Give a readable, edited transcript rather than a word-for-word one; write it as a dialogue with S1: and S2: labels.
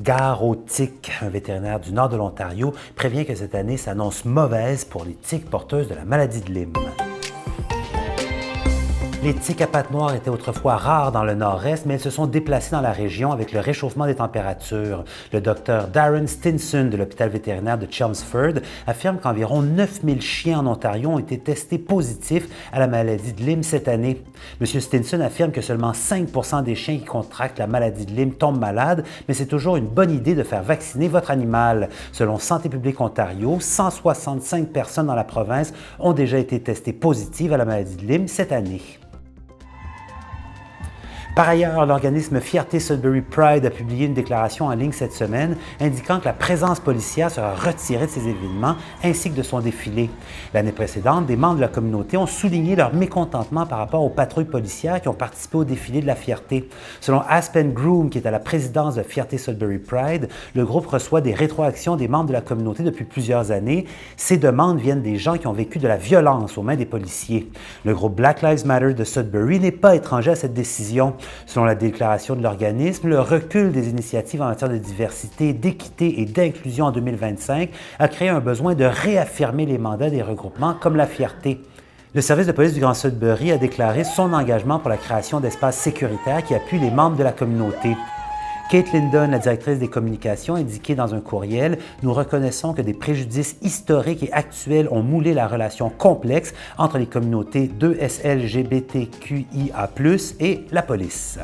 S1: Gare aux tiques, un vétérinaire du nord de l'Ontario prévient que cette année s'annonce mauvaise pour les tiques porteuses de la maladie de Lyme. Les tiques à pattes noires étaient autrefois rares dans le nord-est, mais elles se sont déplacées dans la région avec le réchauffement des températures. Le docteur Darren Stinson de l'hôpital vétérinaire de Chelmsford affirme qu'environ 9000 chiens en Ontario ont été testés positifs à la maladie de Lyme cette année. M. Stinson affirme que seulement 5% des chiens qui contractent la maladie de Lyme tombent malades, mais c'est toujours une bonne idée de faire vacciner votre animal. Selon Santé publique Ontario, 165 personnes dans la province ont déjà été testées positives à la maladie de Lyme cette année. Par ailleurs, l'organisme Fierté Sudbury Pride a publié une déclaration en ligne cette semaine indiquant que la présence policière sera retirée de ces événements ainsi que de son défilé. L'année précédente, des membres de la communauté ont souligné leur mécontentement par rapport aux patrouilles policières qui ont participé au défilé de la Fierté. Selon Aspen Groom, qui est à la présidence de Fierté Sudbury Pride, le groupe reçoit des rétroactions des membres de la communauté depuis plusieurs années. Ces demandes viennent des gens qui ont vécu de la violence aux mains des policiers. Le groupe Black Lives Matter de Sudbury n'est pas étranger à cette décision. Selon la déclaration de l'organisme, le recul des initiatives en matière de diversité, d'équité et d'inclusion en 2025 a créé un besoin de réaffirmer les mandats des regroupements comme la Fierté. Le service de police du Grand Sudbury a déclaré son engagement pour la création d'espaces sécuritaires qui appuient les membres de la communauté. Kate Linden, la directrice des communications, indiquait dans un courriel « Nous reconnaissons que des préjudices historiques et actuels ont moulé la relation complexe entre les communautés 2SLGBTQIA+, et la police. »